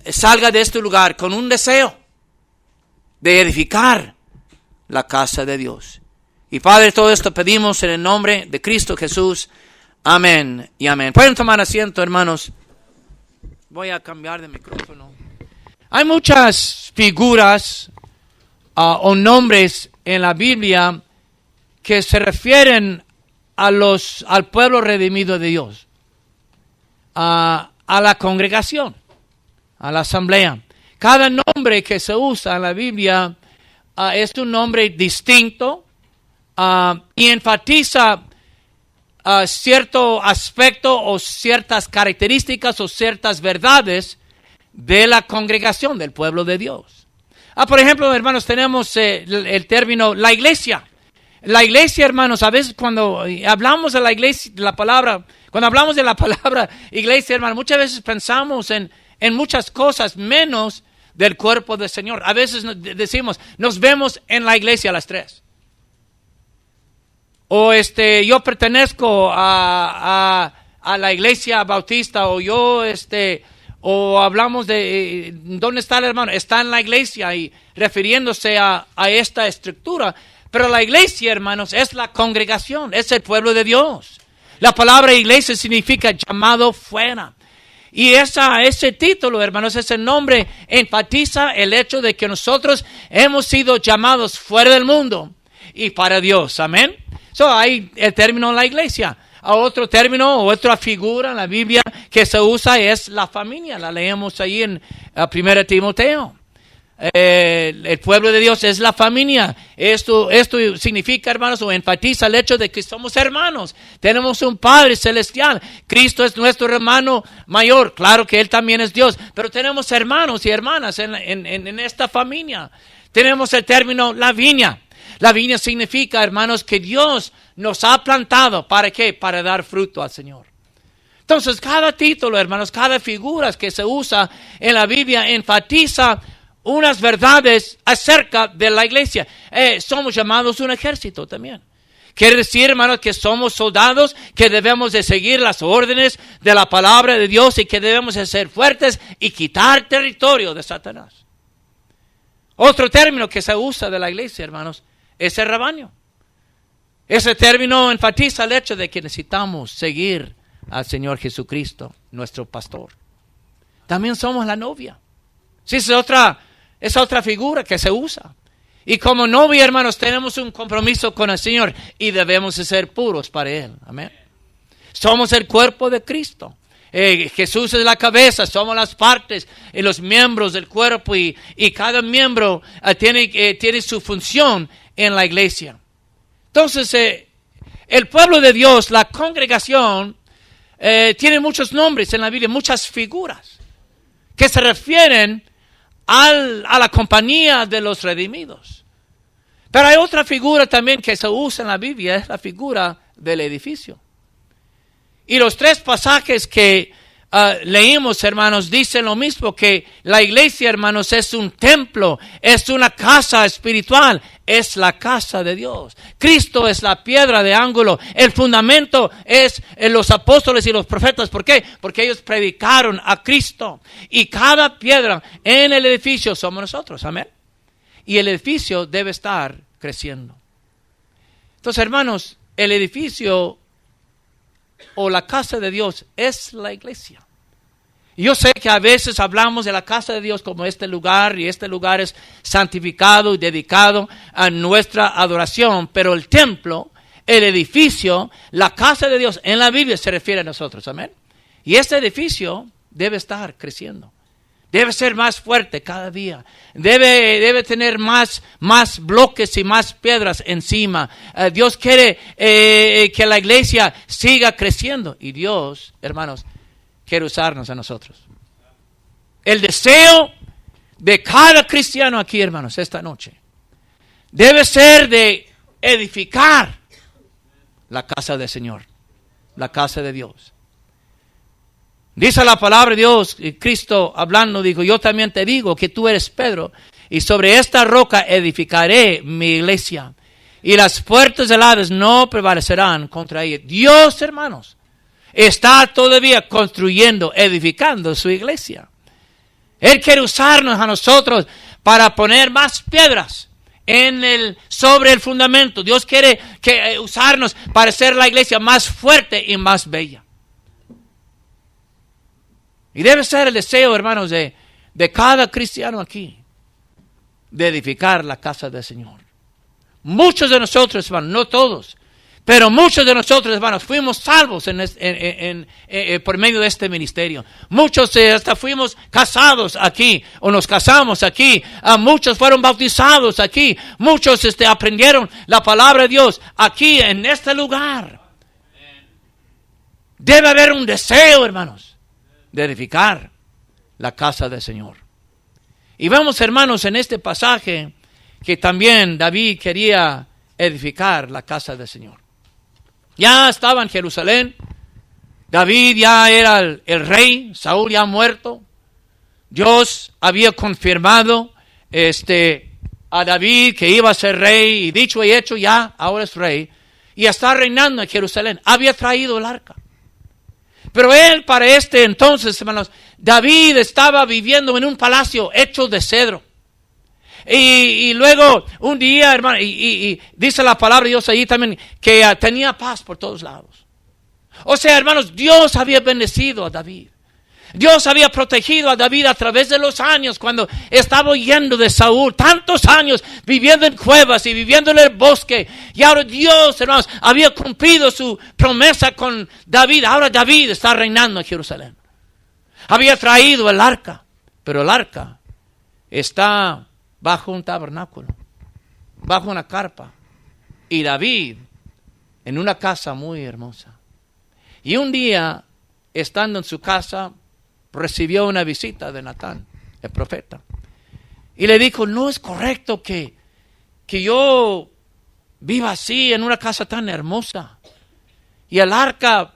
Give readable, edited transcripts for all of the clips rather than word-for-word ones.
salga de este lugar con un deseo de edificar la casa de Dios. Y Padre, todo esto pedimos en el nombre de Cristo Jesús. Amén y amén. Pueden tomar asiento, hermanos. Voy a cambiar de micrófono. Hay muchas figuras o nombres en la Biblia que se refieren al pueblo redimido de Dios, a la congregación, a la asamblea. Cada nombre que se usa en la Biblia es un nombre distinto y enfatiza cierto aspecto o ciertas características o ciertas verdades de la congregación, del pueblo de Dios. Por ejemplo, hermanos, tenemos el término la iglesia. La iglesia, hermanos, a veces cuando hablamos de la iglesia, cuando hablamos de la palabra iglesia, hermanos, muchas veces pensamos en muchas cosas menos del cuerpo del Señor. A veces decimos, nos vemos en la iglesia a las 3. O yo pertenezco a la iglesia bautista, o hablamos de ¿dónde está el hermano? Está en la iglesia, y refiriéndose a esta estructura. Pero la iglesia, hermanos, es la congregación, es el pueblo de Dios. La palabra iglesia significa llamado fuera. Y ese título, hermanos, ese nombre enfatiza el hecho de que nosotros hemos sido llamados fuera del mundo y para Dios. Amén. Hay el término la iglesia. Otro término o otra figura en la Biblia que se usa es la familia. La leemos ahí en 1 Timoteo. El pueblo de Dios es la familia. Esto significa, hermanos, o enfatiza el hecho de que somos hermanos. Tenemos un Padre celestial. Cristo es nuestro hermano mayor. Claro que Él también es Dios. Pero tenemos hermanos y hermanas en esta familia. Tenemos el término la viña. La viña significa, hermanos, que Dios nos ha plantado. ¿Para qué? Para dar fruto al Señor. Entonces, cada título, hermanos, cada figura que se usa en la Biblia enfatiza unas verdades acerca de la iglesia. Somos llamados un ejército también. Quiere decir, hermanos, que somos soldados, que debemos de seguir las órdenes de la palabra de Dios y que debemos de ser fuertes y quitar territorio de Satanás. Otro término que se usa de la iglesia, hermanos, es el rebaño. Ese término enfatiza el hecho de que necesitamos seguir al Señor Jesucristo, nuestro pastor. También somos la novia. Sí, es otra figura que se usa. Y como novia, hermanos, tenemos un compromiso con el Señor y debemos de ser puros para Él. Amén. Somos el cuerpo de Cristo. Jesús es la cabeza, somos las partes y los miembros del cuerpo y cada miembro tiene su función en la iglesia. Entonces, el pueblo de Dios, la congregación, tiene muchos nombres en la Biblia, muchas figuras que se refieren a la compañía de los redimidos. Pero hay otra figura también que se usa en la Biblia, es la figura del edificio. Y los 3 pasajes que leímos, hermanos, dicen lo mismo, que la iglesia, hermanos, es un templo, es una casa espiritual, es la casa de Dios. Cristo es la piedra de ángulo, el fundamento es los apóstoles y los profetas. ¿Por qué? Porque ellos predicaron a Cristo. Y cada piedra en el edificio somos nosotros, amén. Y el edificio debe estar creciendo. Entonces, hermanos, el edificio o la casa de Dios es la iglesia. Y yo sé que a veces hablamos de la casa de Dios como este lugar, y este lugar es santificado y dedicado a nuestra adoración, pero el templo, el edificio, la casa de Dios en la Biblia se refiere a nosotros, amén. Y este edificio debe estar creciendo, debe ser más fuerte cada día, debe tener más bloques y más piedras encima. Dios quiere que la iglesia siga creciendo, y Dios, hermanos, quiere usarnos a nosotros. El deseo de cada cristiano aquí, hermanos, esta noche, debe ser de edificar la casa del Señor, la casa de Dios. Dice la palabra de Dios, y Cristo hablando dijo, yo también te digo que tú eres Pedro, y sobre esta roca edificaré mi iglesia, y las puertas del Hades no prevalecerán contra ella. Dios, hermanos, está todavía construyendo, edificando su iglesia. Él quiere usarnos a nosotros para poner más piedras sobre el fundamento. Dios quiere usarnos para hacer la iglesia más fuerte y más bella. Y debe ser el deseo, hermanos, de cada cristiano aquí, de edificar la casa del Señor. Muchos de nosotros, hermanos, no todos, pero muchos de nosotros, hermanos, fuimos salvos por medio de este ministerio. Muchos hasta fuimos casados aquí, o nos casamos aquí. Muchos fueron bautizados aquí. Muchos aprendieron la palabra de Dios aquí, en este lugar. Debe haber un deseo, hermanos, de edificar la casa del Señor. Y vemos, hermanos, en este pasaje que también David quería edificar la casa del Señor. Ya estaba en Jerusalén. David ya era el rey. Saúl ya muerto. Dios había confirmado a David que iba a ser rey. Y dicho y hecho, ya ahora es rey. Y está reinando en Jerusalén. Había traído el arca. Pero él, para entonces, hermanos, David estaba viviendo en un palacio hecho de cedro. Y luego, un día, hermano, y dice la palabra de Dios ahí también, que tenía paz por todos lados. O sea, hermanos, Dios había bendecido a David. Dios había protegido a David a través de los años cuando estaba huyendo de Saúl. Tantos años viviendo en cuevas y viviendo en el bosque. Y ahora Dios, hermanos, había cumplido su promesa con David. Ahora David está reinando en Jerusalén. Había traído el arca. Pero el arca está bajo un tabernáculo, bajo una carpa. Y David en una casa muy hermosa. Y un día, estando en su casa, recibió una visita de Natán, el profeta. Y le dijo, no es correcto que yo viva así en una casa tan hermosa. Y el arca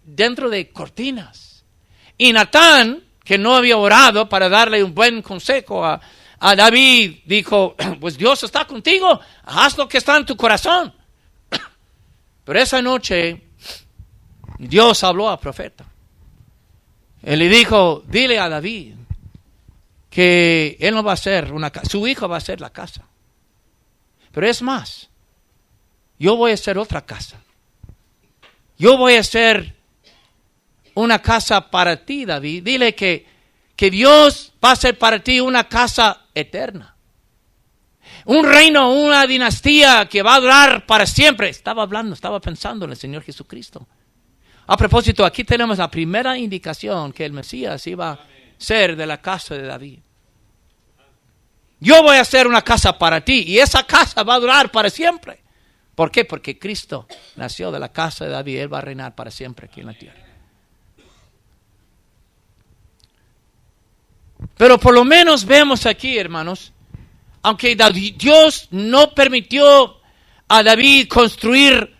dentro de cortinas. Y Natán, que no había orado para darle un buen consejo a David, dijo, pues Dios está contigo, haz lo que está en tu corazón. Pero esa noche, Dios habló al profeta. Él le dijo, dile a David que él no va a hacer una casa, su hijo va a hacer la casa. Pero es más, yo voy a hacer otra casa. Yo voy a hacer una casa para ti, David. Dile que Dios va a hacer para ti una casa eterna. Un reino, una dinastía que va a durar para siempre. Estaba pensando en el Señor Jesucristo. A propósito, aquí tenemos la primera indicación que el Mesías iba a ser de la casa de David. Yo voy a hacer una casa para ti y esa casa va a durar para siempre. ¿Por qué? Porque Cristo nació de la casa de David. Él va a reinar para siempre aquí en la tierra. Pero por lo menos vemos aquí, hermanos, aunque Dios no permitió a David construir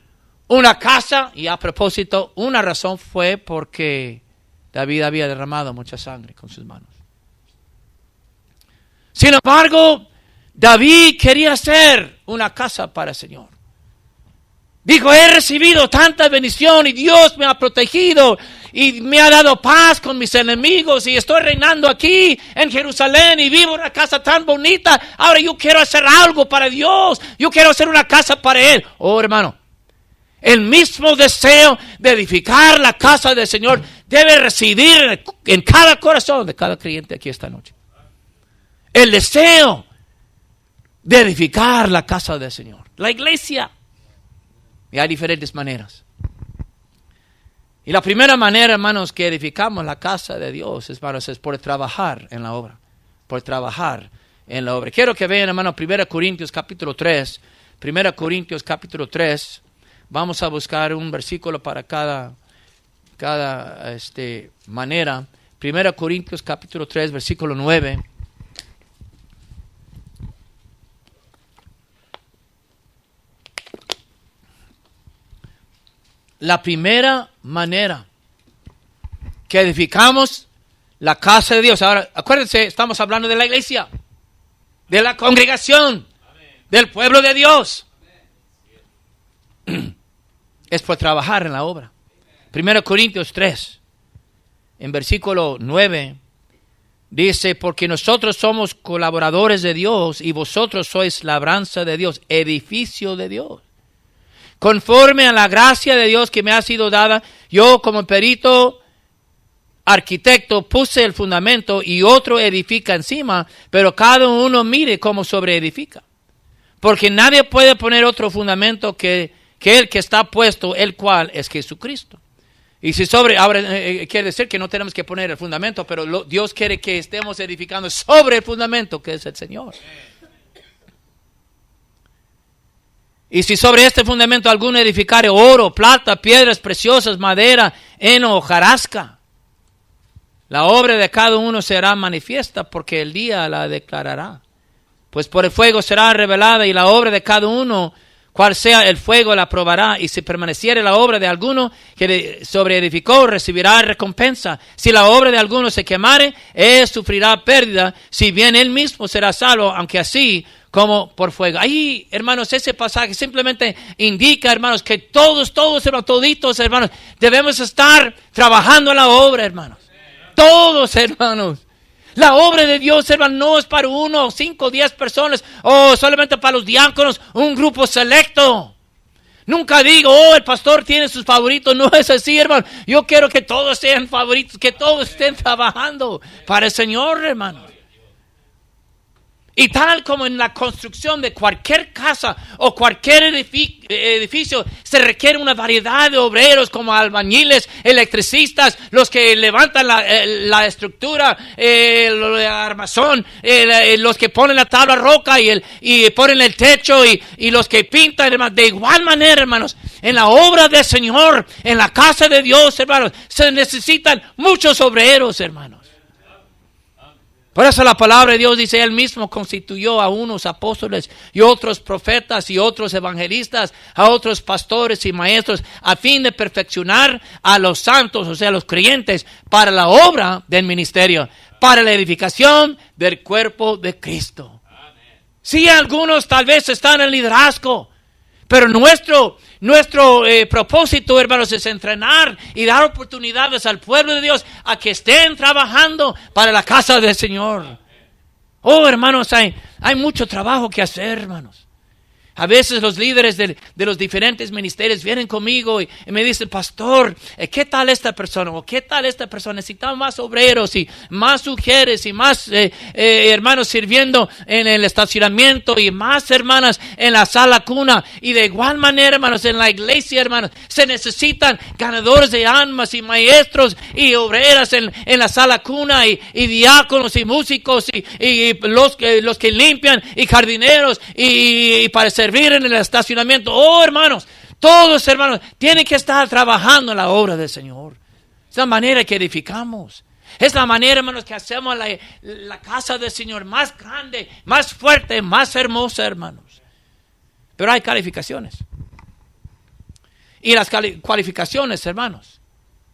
una casa, y a propósito, una razón fue porque David había derramado mucha sangre con sus manos. Sin embargo, David quería hacer una casa para el Señor. Dijo, he recibido tanta bendición y Dios me ha protegido y me ha dado paz con mis enemigos y estoy reinando aquí en Jerusalén y vivo en una casa tan bonita. Ahora yo quiero hacer algo para Dios. Yo quiero hacer una casa para Él. Oh, hermano, el mismo deseo de edificar la casa del Señor debe residir en cada corazón de cada creyente aquí esta noche. El deseo de edificar la casa del Señor. La iglesia. Y hay diferentes maneras. Y la primera manera, hermanos, que edificamos la casa de Dios, hermanos, es por trabajar en la obra. Por trabajar en la obra. Quiero que vean, hermanos, 1 Corintios capítulo 3. 1 Corintios capítulo 3. Vamos a buscar un versículo para cada manera. 1 Corintios capítulo 3, versículo 9. La primera manera que edificamos la casa de Dios. Ahora, acuérdense, estamos hablando de la iglesia, de la congregación, del pueblo de Dios. Es por trabajar en la obra. 1 Corintios 3, en versículo 9, Dice, porque nosotros somos colaboradores de Dios y vosotros sois labranza de Dios, edificio de Dios. Conforme a la gracia de Dios que me ha sido dada, yo como perito arquitecto puse el fundamento y otro edifica encima, pero cada uno mire cómo sobreedifica. Porque nadie puede poner otro fundamento que el que está puesto, el cual es Jesucristo. Y si ahora quiere decir que no tenemos que poner el fundamento, pero Dios quiere que estemos edificando sobre el fundamento que es el Señor. Y si sobre este fundamento alguno edificare oro, plata, piedras preciosas, madera, heno, hojarasca, la obra de cada uno será manifiesta porque el día la declarará. Pues por el fuego será revelada y la obra de cada uno, cual sea el fuego, la probará. Y si permaneciere la obra de alguno que sobreedificó, recibirá recompensa. Si la obra de alguno se quemare, él sufrirá pérdida. Si bien él mismo será salvo, aunque así como por fuego. Ahí, hermanos, ese pasaje simplemente indica, hermanos, que todos, hermanos, toditos, hermanos, debemos estar trabajando en la obra, hermanos. Todos, hermanos. La obra de Dios, hermano, no es para 1, 5, 10 personas o solamente para los diáconos, un grupo selecto. Nunca digo, el pastor tiene sus favoritos. No es así, hermano. Yo quiero que todos sean favoritos, que todos estén trabajando para el Señor, hermano. Y tal como en la construcción de cualquier casa o cualquier edificio, se requiere una variedad de obreros como albañiles, electricistas, los que levantan la estructura, el armazón, los que ponen la tabla roca y ponen el techo y los que pintan, hermanos. De igual manera, hermanos, en la obra del Señor, en la casa de Dios, hermanos, se necesitan muchos obreros, hermanos. Por eso la palabra de Dios dice, Él mismo constituyó a unos apóstoles y otros profetas y otros evangelistas, a otros pastores y maestros, a fin de perfeccionar a los santos, o sea, los creyentes, para la obra del ministerio, para la edificación del cuerpo de Cristo. Sí, algunos tal vez están en liderazgo, pero nuestro propósito, hermanos, es entrenar y dar oportunidades al pueblo de Dios a que estén trabajando para la casa del Señor. Oh, hermanos, hay mucho trabajo que hacer, hermanos. A veces los líderes de los diferentes ministerios vienen conmigo y me dicen, pastor, ¿qué tal esta persona? ¿O qué tal esta persona? Necesitamos más obreros y más mujeres y más hermanos sirviendo en el estacionamiento y más hermanas en la sala cuna. Y de igual manera, hermanos, en la iglesia, hermanos, se necesitan ganadores de almas y maestros y obreras en la sala cuna y diáconos y músicos y los que limpian y jardineros y para servir en el estacionamiento. Oh, hermanos, todos, hermanos, tienen que estar trabajando en la obra del Señor. Es la manera que edificamos. Es la manera, hermanos, que hacemos la casa del Señor más grande, más fuerte, más hermosa, hermanos. Pero hay calificaciones. Y las cualificaciones, hermanos,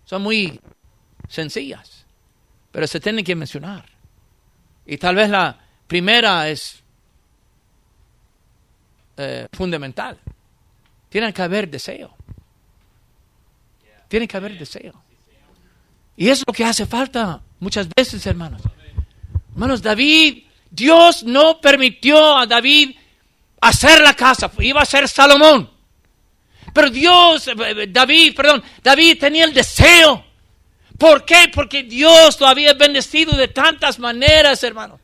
son muy sencillas, pero se tienen que mencionar. Y tal vez la primera es fundamental. Tiene que haber deseo. Tiene que haber deseo. Y eso es lo que hace falta muchas veces, hermanos. Hermanos, Dios no permitió a David hacer la casa. Iba a ser Salomón. Pero David tenía el deseo. ¿Por qué? Porque Dios lo había bendecido de tantas maneras, hermanos.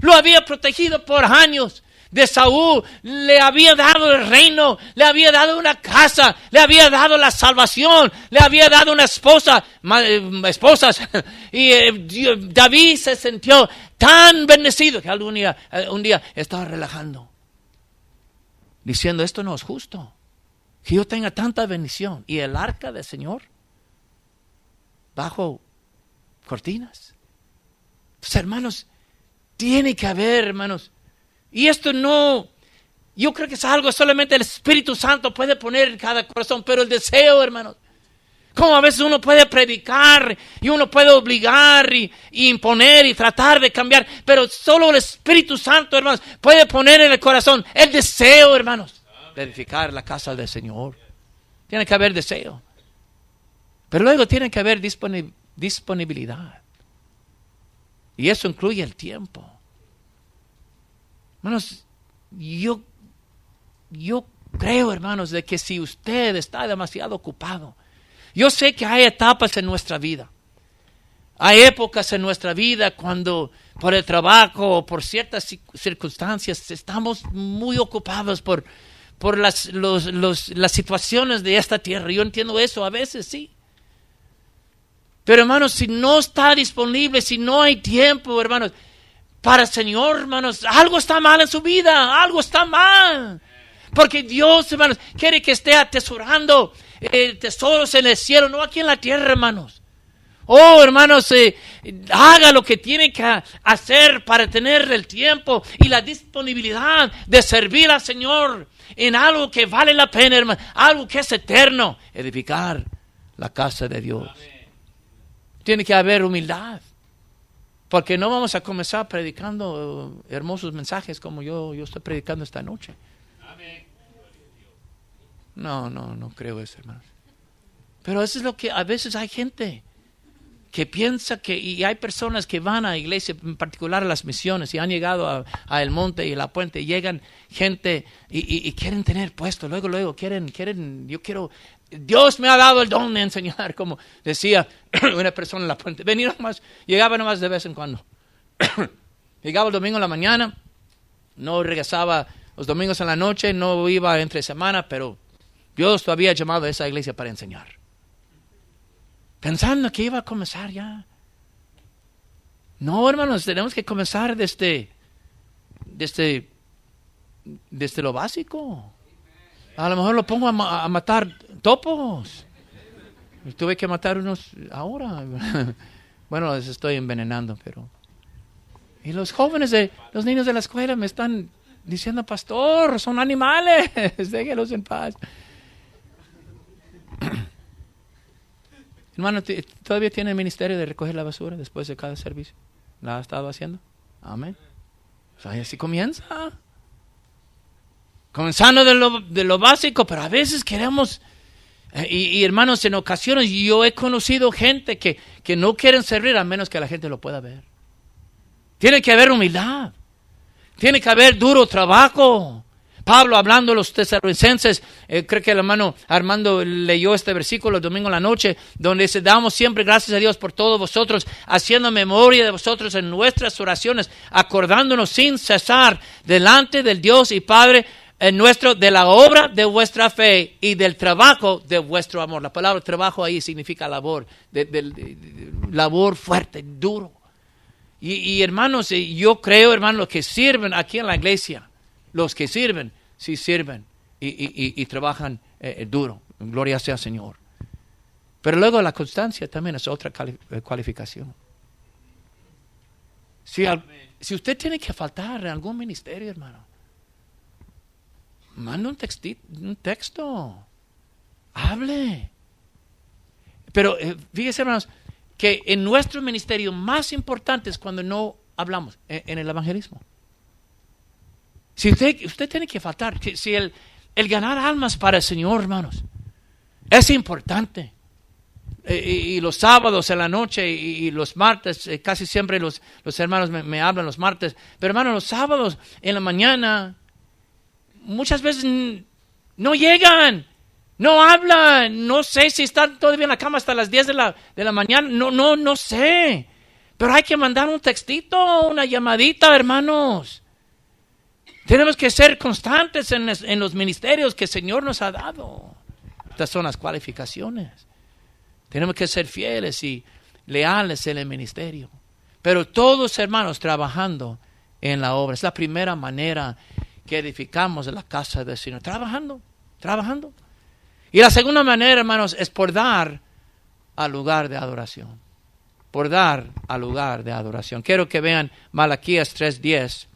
Lo había protegido por años de Saúl, le había dado el reino, le había dado una casa, le había dado la salvación, le había dado una esposas. Y David se sintió tan bendecido que un día estaba relajando, diciendo, esto no es justo, que yo tenga tanta bendición y el arca del Señor bajo cortinas. Entonces, hermanos, tiene que haber, hermanos. Y esto yo creo que es algo solamente el Espíritu Santo puede poner en cada corazón, pero el deseo, hermanos. Como a veces uno puede predicar y uno puede obligar y imponer y tratar de cambiar, pero solo el Espíritu Santo, hermanos, puede poner en el corazón el deseo, hermanos, de edificar la casa del Señor. Tiene que haber deseo. Pero luego tiene que haber disponibilidad. Y eso incluye el tiempo. Hermanos, yo creo, hermanos, de que si usted está demasiado ocupado, yo sé que hay etapas en nuestra vida. Hay épocas en nuestra vida cuando por el trabajo o por ciertas circunstancias estamos muy ocupados por las situaciones de esta tierra. Yo entiendo eso, a veces sí. Pero hermanos, si no está disponible, si no hay tiempo, hermanos, para el Señor, hermanos, algo está mal en su vida, algo está mal. Porque Dios, hermanos, quiere que esté atesorando tesoros en el cielo, no aquí en la tierra, hermanos. Oh, hermanos, haga lo que tiene que hacer para tener el tiempo y la disponibilidad de servir al Señor en algo que vale la pena, hermano, algo que es eterno, edificar la casa de Dios. Amén. Tiene que haber humildad, porque no vamos a comenzar predicando hermosos mensajes como yo estoy predicando esta noche. Amén. No creo eso, hermanos. Pero eso es lo que a veces hay gente que piensa y hay personas que van a la iglesia, en particular a las misiones, y han llegado a El Monte y La Puente, y llegan gente y quieren tener puesto, luego quieren, Dios me ha dado el don de enseñar, como decía una persona en La Puente. Llegaba nomás de vez en cuando. Llegaba el domingo en la mañana, no regresaba los domingos en la noche, no iba entre semana, pero Dios había llamado a esa iglesia para enseñar. Pensando que iba a comenzar ya. No, hermanos, tenemos que comenzar desde lo básico. A lo mejor lo pongo a matar topos. Tuve que matar unos ahora. Bueno, les estoy envenenando, pero... Y los jóvenes, los niños de la escuela me están diciendo, pastor, son animales, déjenlos en paz. Hermano, ¿todavía tiene el ministerio de recoger la basura después de cada servicio? ¿La ha estado haciendo? Amén. O sea, así comienza. Comenzando de lo básico, pero a veces queremos... Y hermanos, en ocasiones yo he conocido gente que no quieren servir a menos que la gente lo pueda ver. Tiene que haber humildad. Tiene que haber duro trabajo. Pablo, hablando a los tesalonicenses, creo que el hermano Armando leyó este versículo el domingo en la noche, donde dice, damos siempre gracias a Dios por todos vosotros, haciendo memoria de vosotros en nuestras oraciones, acordándonos sin cesar delante del Dios y Padre nuestro, de la obra de vuestra fe y del trabajo de vuestro amor. La palabra trabajo ahí significa labor, labor fuerte, duro. Y hermanos, yo creo, hermanos, los que sirven aquí en la iglesia, los que sirven, sí sirven y trabajan duro. Gloria sea al Señor. Pero luego la constancia también es otra cualificación. Si usted tiene que faltar en algún ministerio, hermano, manda un texto. Hable. Pero fíjese, hermanos, que en nuestro ministerio más importante es cuando no hablamos en el evangelismo. Si usted tiene que faltar, si el ganar almas para el Señor, hermanos, es importante. Y los sábados en la noche y los martes, casi siempre los hermanos me hablan los martes, pero hermanos, los sábados en la mañana, muchas veces no llegan, no hablan, no sé si están todavía en la cama hasta las 10 de la mañana, no sé, pero hay que mandar un textito, una llamadita, hermanos. Tenemos que ser constantes en los ministerios que el Señor nos ha dado. Estas son las cualificaciones. Tenemos que ser fieles y leales en el ministerio. Pero todos, hermanos, trabajando en la obra. Es la primera manera que edificamos en la casa del Señor. Trabajando. Y la segunda manera, hermanos, es por dar al lugar de adoración. Por dar al lugar de adoración. Quiero que vean Malaquías 3:10.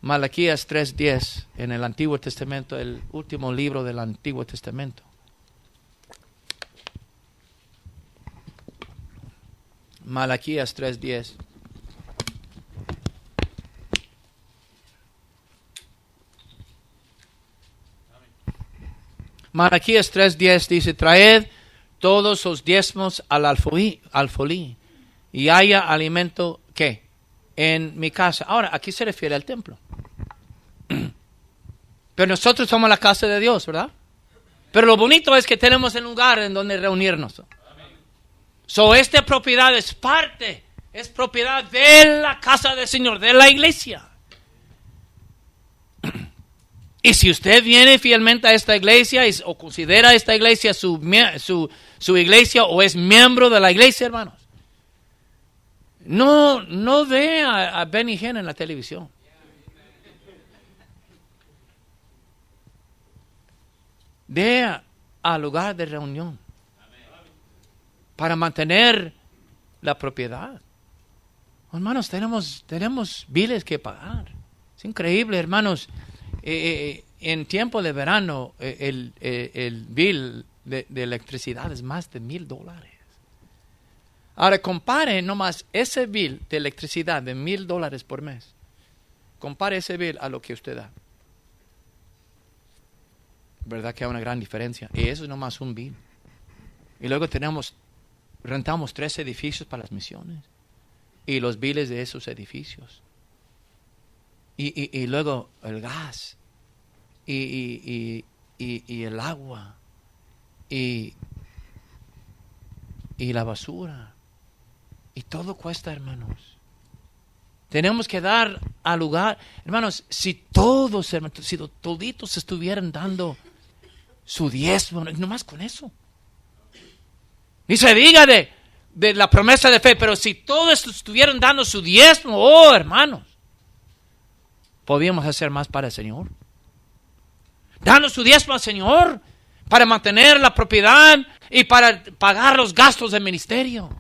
Malaquías 3:10 en el Antiguo Testamento, el último libro del Antiguo Testamento. Malaquías 3:10. Malaquías 3:10 dice, traed todos los diezmos al alfolí y haya alimento, ¿qué? En mi casa. Ahora, aquí se refiere al templo. Pero nosotros somos la casa de Dios, ¿verdad? Pero lo bonito es que tenemos un lugar en donde reunirnos. So, esta propiedad es propiedad de la casa del Señor, de la iglesia. Y si usted viene fielmente a esta iglesia o considera esta iglesia su iglesia o es miembro de la iglesia, hermanos, no ve a Benny Hinn en la televisión. Ve al lugar de reunión para mantener la propiedad. Hermanos, tenemos biles que pagar. Es increíble, hermanos. En tiempo de verano, el bill de electricidad es más de $1,000. Ahora, compare nomás ese bill de electricidad de $1,000 por mes. Compare ese bill a lo que usted da. ¿Verdad que hay una gran diferencia? Y eso es nomás un bill. Y luego rentamos 3 edificios para las misiones. Y los biles de esos edificios. Y luego el gas. Y el agua. Y la basura. Y todo cuesta, hermanos. Tenemos que dar al lugar. Hermanos, si toditos estuvieran dando su diezmo, nomás con eso. Y se diga de la promesa de fe, pero si todos estuvieran dando su diezmo, oh hermanos, podríamos hacer más para el Señor. Dando su diezmo al Señor para mantener la propiedad y para pagar los gastos del ministerio.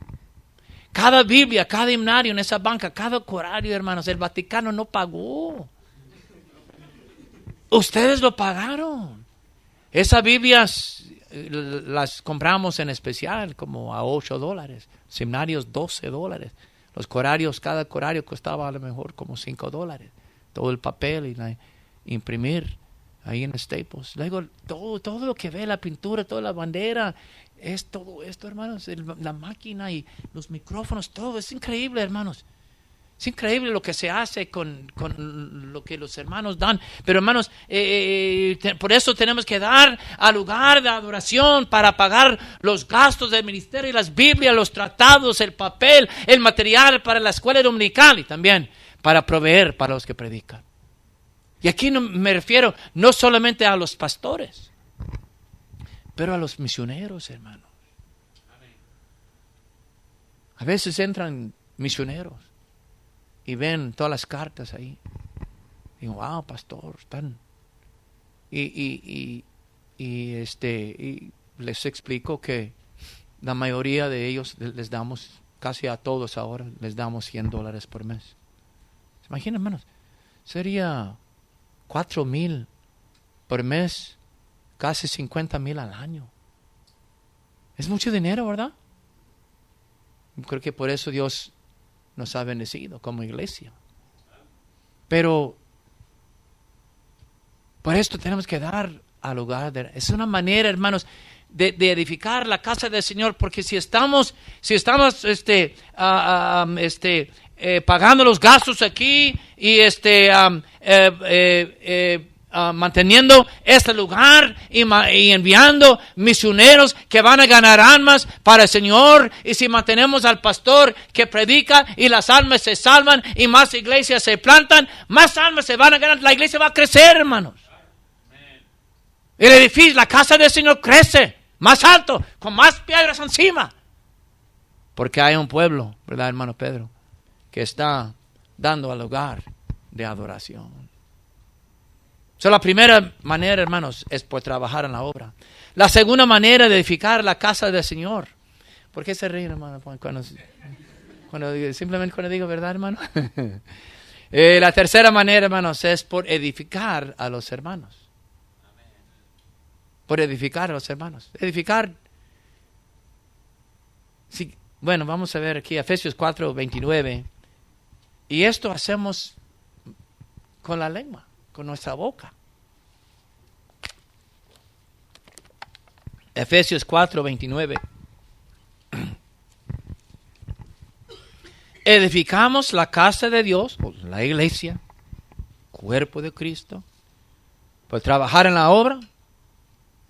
Cada Biblia, cada himnario en esa banca, cada corario, hermanos, el Vaticano no pagó. Ustedes lo pagaron. Esas Biblias las compramos en especial como a $8. Seminarios $12. Los corarios, cada corario costaba a lo mejor como $5. Todo el papel y imprimir ahí en Staples. Luego todo lo que ve, la pintura, toda la bandera, es todo esto, hermanos, la máquina y los micrófonos, todo. Es increíble, hermanos. Es increíble lo que se hace con lo que los hermanos dan. Pero, hermanos, por eso tenemos que dar al lugar de adoración para pagar los gastos del ministerio, las Biblias, los tratados, el papel, el material para la escuela dominical y también para proveer para los que predican. Y aquí me refiero no solamente a los pastores, pero a los misioneros, hermanos. A veces entran misioneros y ven todas las cartas ahí. Y digo, wow, pastor, están. Y les explico que la mayoría de ellos les damos, casi a todos ahora, les damos $100 por mes. ¿Se imaginan, hermanos? Sería $4,000 por mes, casi $50,000 al año. Es mucho dinero, ¿verdad? Creo que por eso Dios nos ha bendecido como iglesia. Pero por esto tenemos que dar al lugar. Es una manera, hermanos, de edificar la casa del Señor, porque si estamos pagando los gastos aquí y manteniendo este lugar y enviando misioneros que van a ganar almas para el Señor, y si mantenemos al pastor que predica y las almas se salvan y más iglesias se plantan, más almas se van a ganar, la iglesia va a crecer, hermanos. El edificio, la casa del Señor crece más alto, con más piedras encima, porque hay un pueblo, ¿verdad, hermano Pedro?, que está dando al lugar de adoración. La primera manera, hermanos, es por trabajar en la obra. La segunda manera de edificar la casa del Señor. ¿Por qué se ríen, hermano? Simplemente cuando digo verdad, hermano. La tercera manera, hermanos, es por edificar a los hermanos. Por edificar a los hermanos. Edificar. Sí, bueno, vamos a ver aquí Efesios 4:29. Y esto hacemos con la lengua, con nuestra boca. Efesios 4:29. edificamos la casa de Dios, o la iglesia, cuerpo de Cristo, por trabajar en la obra,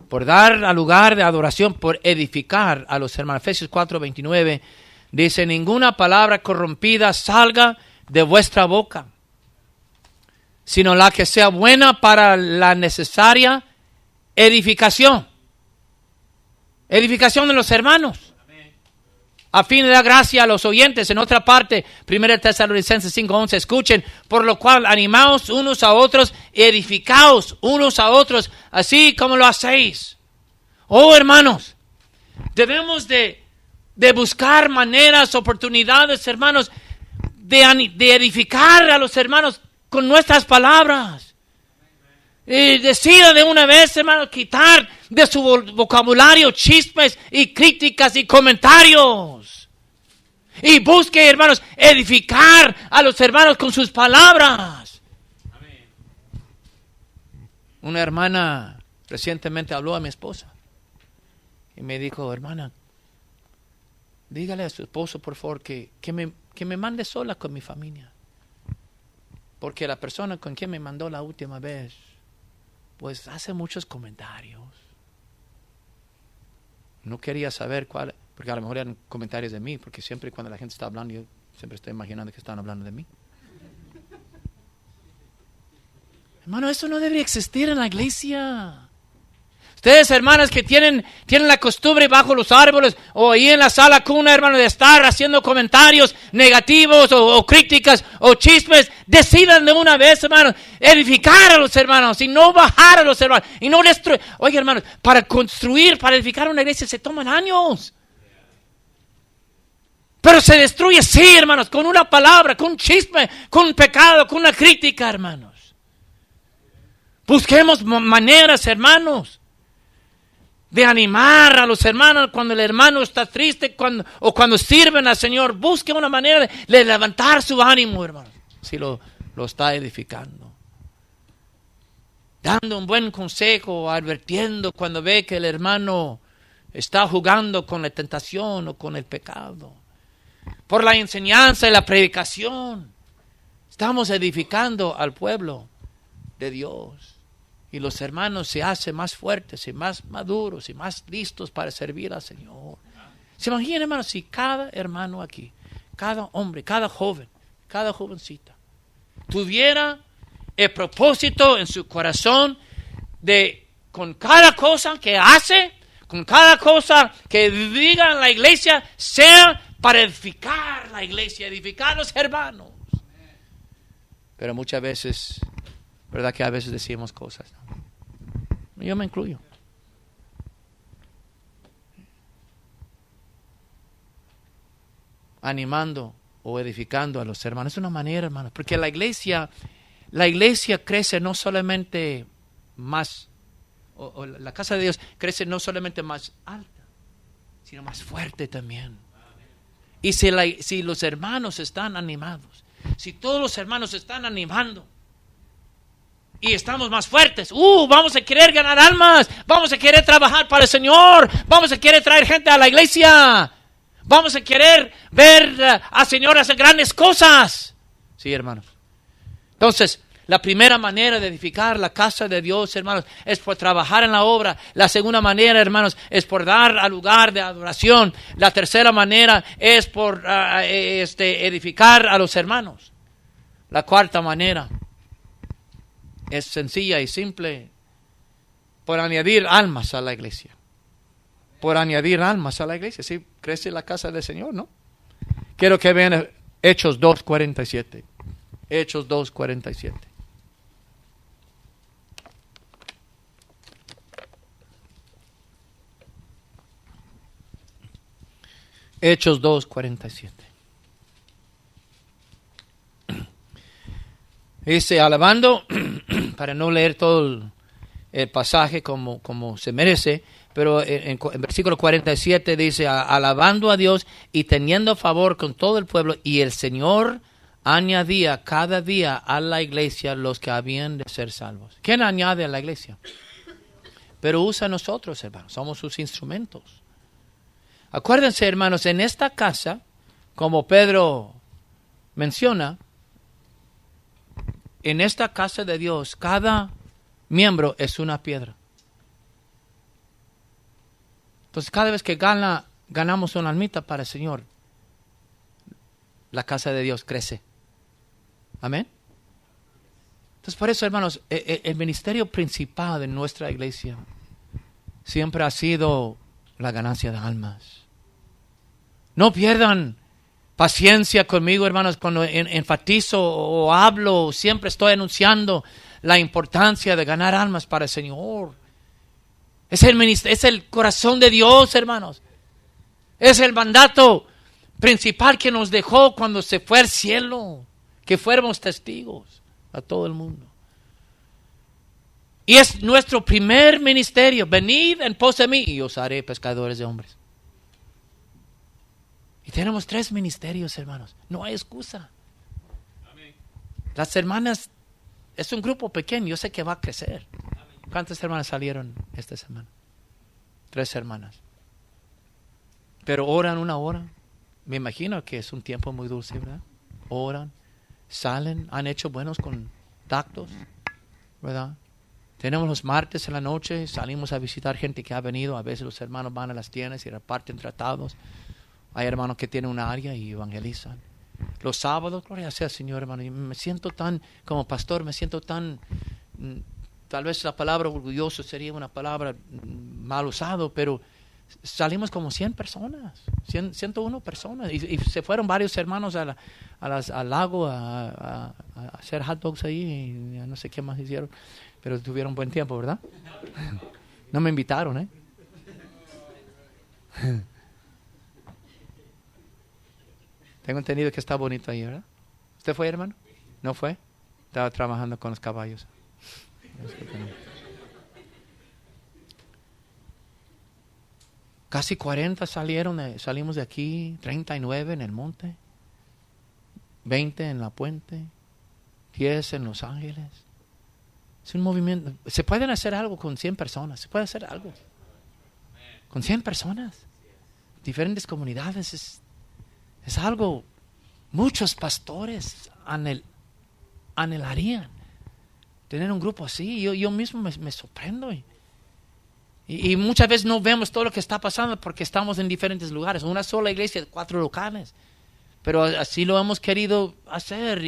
por dar al lugar de adoración, por edificar a los hermanos. Efesios 4:29 dice, ninguna palabra corrompida salga de vuestra boca, sino la que sea buena para la necesaria edificación. Edificación de los hermanos. A fin de dar gracia a los oyentes. En otra parte, 1 Tesalonicenses 5:11, escuchen, por lo cual animaos unos a otros, edificaos unos a otros, así como lo hacéis. Oh, hermanos, debemos de buscar maneras, oportunidades, hermanos, de edificar a los hermanos con nuestras palabras. Decida de una vez, hermanos, quitar de su vocabulario chismes y críticas y comentarios. Y busque, hermanos, edificar a los hermanos con sus palabras. Amén. Una hermana recientemente habló a mi esposa y me dijo, hermana, dígale a su esposo, por favor, que me mande sola con mi familia. Porque la persona con quien me mandó la última vez, pues hace muchos comentarios. No quería saber cuál, porque a lo mejor eran comentarios de mí, porque siempre cuando la gente está hablando, yo siempre estoy imaginando que están hablando de mí. Hermano, eso no debería existir en la iglesia. Ustedes, hermanas, que tienen la costumbre bajo los árboles o ahí en la sala cuna, hermano, de estar haciendo comentarios negativos o críticas o chismes, decidan de una vez, hermano, edificar a los hermanos y no bajar a los hermanos y no destruir. Oye, hermanos, para construir, para edificar una iglesia se toman años. Pero se destruye, sí, hermanos, con una palabra, con un chisme, con un pecado, con una crítica, hermanos. Busquemos maneras, hermanos, de animar a los hermanos cuando el hermano está triste o cuando sirven al Señor. Busque una manera de levantar su ánimo, hermano, si lo está edificando. Dando un buen consejo, advirtiendo cuando ve que el hermano está jugando con la tentación o con el pecado. Por la enseñanza y la predicación, estamos edificando al pueblo de Dios. Y los hermanos se hacen más fuertes y más maduros y más listos para servir al Señor. ¿Se imaginan, hermanos, si cada hermano aquí, cada hombre, cada joven, cada jovencita, tuviera el propósito en su corazón de, con cada cosa que hace, con cada cosa que diga en la iglesia, sea para edificar la iglesia, edificar a los hermanos? Pero muchas veces, ¿verdad que a veces decimos cosas? Yo me incluyo. Animando o edificando a los hermanos. Es una manera, hermanos, porque la iglesia crece no solamente más, o la casa de Dios crece no solamente más alta, sino más fuerte también. Y si los hermanos están animados, si todos los hermanos están animando, y estamos más fuertes, vamos a querer ganar almas, vamos a querer trabajar para el Señor, vamos a querer traer gente a la iglesia, vamos a querer ver al Señor hacer grandes cosas. Sí, hermanos. Entonces, la primera manera de edificar la casa de Dios, hermanos, es por trabajar en la obra. La segunda manera, hermanos, es por dar al lugar de adoración. La tercera manera es por edificar a los hermanos. La cuarta manera es sencilla y simple, por añadir almas a la iglesia. Por añadir almas a la iglesia. Sí, crece la casa del Señor, ¿no? Quiero que vean Hechos 2:47. Hechos 2:47. Hechos 2:47. Dice, alabando, para no leer todo el pasaje como se merece, pero en versículo 47 dice, alabando a Dios y teniendo favor con todo el pueblo, y el Señor añadía cada día a la iglesia los que habían de ser salvos. ¿Quién añade a la iglesia? Pero usa a nosotros, hermanos, somos sus instrumentos. Acuérdense, hermanos, en esta casa, como Pedro menciona, en esta casa de Dios, cada miembro es una piedra. Entonces, cada vez que ganamos una almita para el Señor, la casa de Dios crece. Amén. Entonces, por eso, hermanos, el ministerio principal de nuestra iglesia siempre ha sido la ganancia de almas. No pierdan paciencia conmigo, hermanos, cuando enfatizo o hablo, siempre estoy anunciando la importancia de ganar almas para el Señor. Es el corazón de Dios, hermanos. Es el mandato principal que nos dejó cuando se fue al cielo, que fuéramos testigos a todo el mundo. Y es nuestro primer ministerio. Venid en pos de mí y os haré pescadores de hombres. Y tenemos 3 ministerios, hermanos. No hay excusa. Amén. Las hermanas, es un grupo pequeño, yo sé que va a crecer. Amén. ¿Cuántas hermanas salieron esta semana? 3 hermanas. Pero oran una hora. Me imagino que es un tiempo muy dulce, ¿verdad? Oran, salen, han hecho buenos contactos, ¿verdad? Tenemos los martes en la noche, salimos a visitar gente que ha venido. A veces los hermanos van a las tiendas y reparten tratados. Hay hermanos que tienen una área y evangelizan. Los sábados, gloria sea al Señor, hermano. Y me siento tan, como pastor, me siento tan, tal vez la palabra orgulloso sería una palabra mal usado, pero salimos como 100 personas, 101 personas. Y se fueron varios hermanos al lago a hacer hot dogs ahí y no sé qué más hicieron. Pero tuvieron buen tiempo, ¿verdad? No me invitaron, ¿eh? Tengo entendido que está bonito ahí, ¿verdad? ¿Usted fue, hermano? ¿No fue? Estaba trabajando con los caballos. Casi 40 salimos de aquí, 39 en el monte, 20 en la puente, 10 en Los Ángeles. Es un movimiento. Se pueden hacer algo con 100 personas. Se puede hacer algo. Con 100 personas. Diferentes comunidades. Es algo. Muchos pastores anhelarían tener un grupo así. Yo mismo me sorprendo. Y muchas veces no vemos todo lo que está pasando porque estamos en diferentes lugares. Una sola iglesia, 4 locales. Pero así lo hemos querido hacer.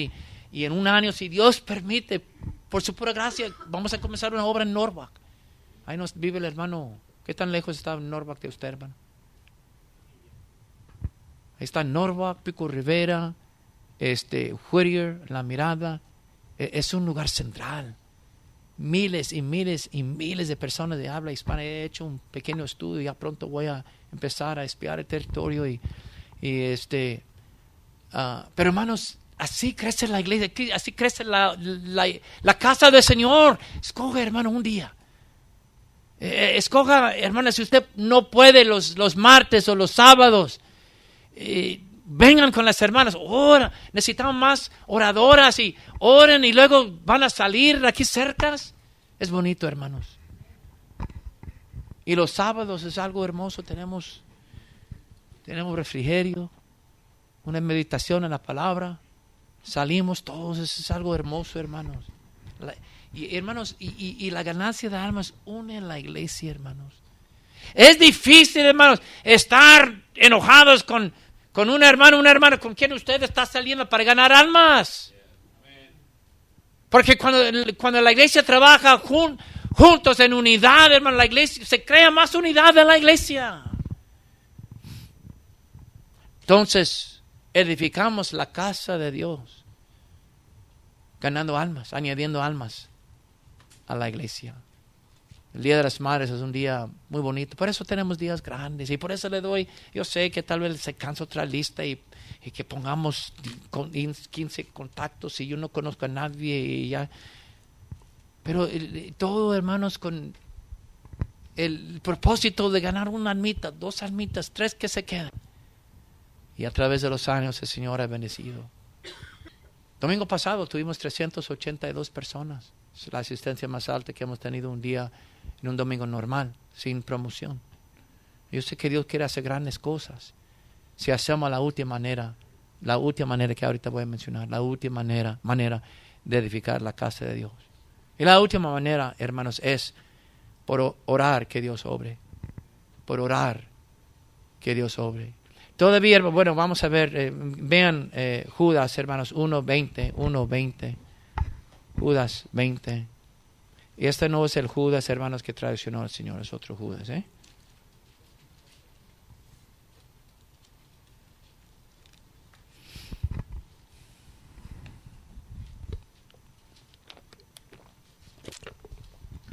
Y en un año, si Dios permite, por su pura gracia, vamos a comenzar una obra en Norwalk. Ahí nos vive el hermano. ¿Qué tan lejos está Norwalk de usted, hermano? Ahí está Norwalk, Pico Rivera, Whittier, La Mirada. Es un lugar central. Miles y miles y miles de personas de habla hispana. He hecho un pequeño estudio. Ya pronto voy a empezar a espiar el territorio. Pero hermanos, así crece la iglesia, así crece la casa del Señor. Escoge, hermano, un día. Escoja, hermana, si usted no puede los martes o los sábados, vengan con las hermanas. Ora, necesitamos más oradoras y oren y luego van a salir aquí cerca. Es bonito, hermanos. Y los sábados es algo hermoso. Tenemos refrigerio, una meditación en la palabra. Salimos todos, es algo hermoso, hermanos. Y la ganancia de almas une la iglesia, hermanos. Es difícil, hermanos, estar enojados con un hermano, una hermana con quien usted está saliendo para ganar almas. Porque cuando la iglesia trabaja juntos en unidad, hermano, la iglesia se crea más unidad en la iglesia. Entonces, edificamos la casa de Dios, ganando almas, añadiendo almas a la iglesia. El Día de las Madres es un día muy bonito, por eso tenemos días grandes y por eso le doy, yo sé que tal vez se cansa otra lista y que pongamos 15 contactos y yo no conozco a nadie y ya. Pero todo, hermanos, con el propósito de ganar una almita, 2 almitas, 3 que se quedan. Y a través de los años el Señor ha bendecido. Domingo pasado tuvimos 382 personas. Es la asistencia más alta que hemos tenido un día en un domingo normal, sin promoción. Yo sé que Dios quiere hacer grandes cosas si hacemos la última manera La última manera que ahorita voy a mencionar, la última manera de edificar la casa de Dios. Y la última manera, hermanos, es por orar que Dios obre. Por orar que Dios obre. Todavía, bueno, vamos a ver, vean Judas, hermanos, 1:20. Judas 20. Y este no es el Judas, hermanos, que traicionó al Señor, es otro Judas, ¿eh?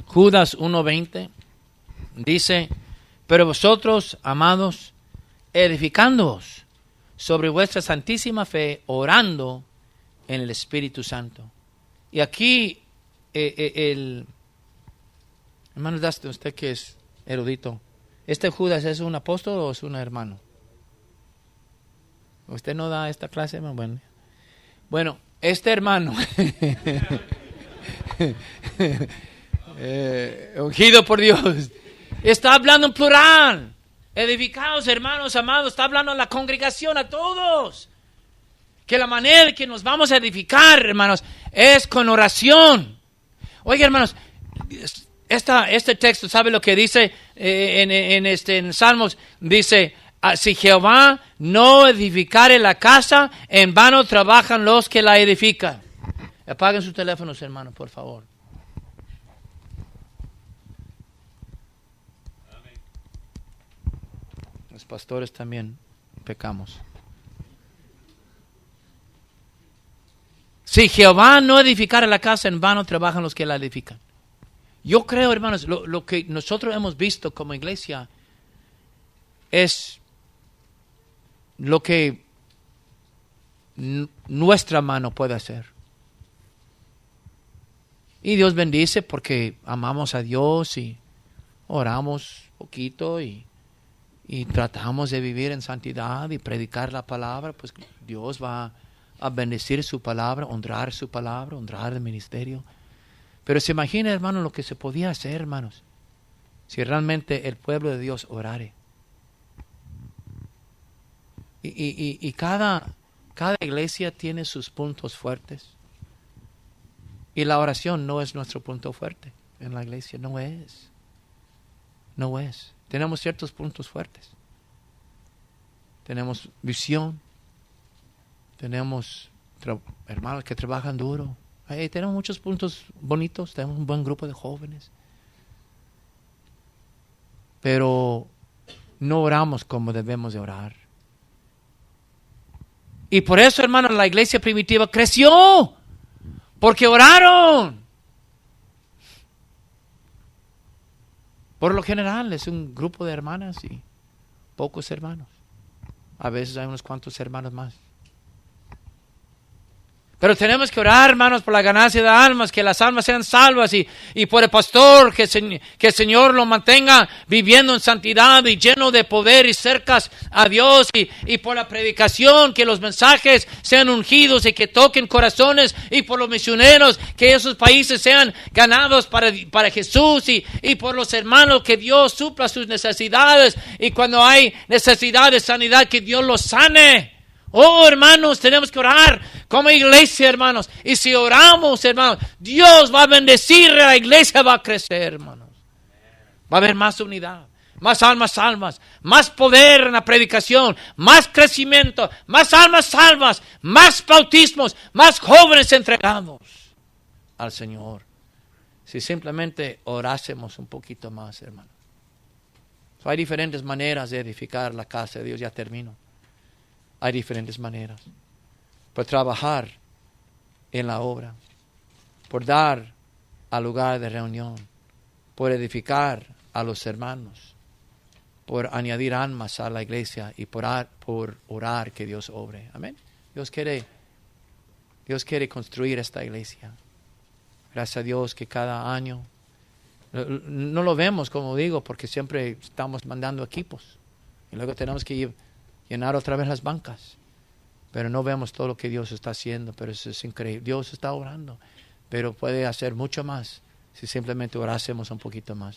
Judas 1:20 dice, pero vosotros, amados, edificándoos sobre vuestra santísima fe, orando en el Espíritu Santo. Y aquí, hermano Dustin, usted que es erudito, ¿este Judas es un apóstol o es un hermano? ¿Usted no da esta clase, hermano? Bueno, este hermano, ungido por Dios, está hablando en plural. Edificados, hermanos amados, está hablando a la congregación, a todos. Que la manera que nos vamos a edificar, hermanos, es con oración. Oiga, hermanos, este texto, ¿sabe lo que dice en Salmos? Dice, si Jehová no edificare la casa, en vano trabajan los que la edifican. Apaguen sus teléfonos, hermanos, por favor. Los pastores también pecamos. Si Jehová no edificara la casa, en vano trabajan los que la edifican. Yo creo, hermanos, lo que nosotros hemos visto como iglesia es lo que nuestra mano puede hacer. Y Dios bendice porque amamos a Dios y oramos poquito y tratamos de vivir en santidad y predicar la palabra, pues Dios va a bendecir su palabra, honrar su palabra, honrar el ministerio. Pero se imagina, hermano, lo que se podía hacer, hermanos, si realmente el pueblo de Dios orare. Y cada iglesia tiene sus puntos fuertes. Y la oración no es nuestro punto fuerte en la iglesia, no es. No es. Tenemos ciertos puntos fuertes. Tenemos visión. Tenemos hermanos que trabajan duro. Tenemos muchos puntos bonitos. Tenemos un buen grupo de jóvenes. Pero no oramos como debemos de orar. Y por eso, hermanos, la iglesia primitiva creció. Porque oraron. Por lo general es un grupo de hermanas y pocos hermanos. A veces hay unos cuantos hermanos más. Pero tenemos que orar, hermanos, por la ganancia de almas, que las almas sean salvas y por el pastor, que el Señor lo mantenga viviendo en santidad y lleno de poder y cercas a Dios y por la predicación, que los mensajes sean ungidos y que toquen corazones y por los misioneros, que esos países sean ganados para Jesús y por los hermanos, que Dios supla sus necesidades y cuando hay necesidad de sanidad, que Dios los sane. Oh, hermanos, tenemos que orar como iglesia, hermanos. Y si oramos, hermanos, Dios va a bendecir, la iglesia va a crecer, hermanos. Va a haber más unidad, más almas salvas, más poder en la predicación, más crecimiento, más almas salvas, más bautismos, más jóvenes entregados al Señor. Si simplemente orásemos un poquito más, hermanos. Hay diferentes maneras de edificar la casa de Dios. Ya termino. Hay diferentes maneras. Por trabajar en la obra. Por dar al lugar de reunión. Por edificar a los hermanos. Por añadir almas a la iglesia. Y por orar que Dios obre. Amén. Dios quiere construir esta iglesia. Gracias a Dios que cada año. No lo vemos, como digo, porque siempre estamos mandando equipos. Y luego tenemos que llenar otra vez las bancas. Pero no vemos todo lo que Dios está haciendo. Pero eso es increíble. Dios está orando. Pero puede hacer mucho más si simplemente orásemos un poquito más.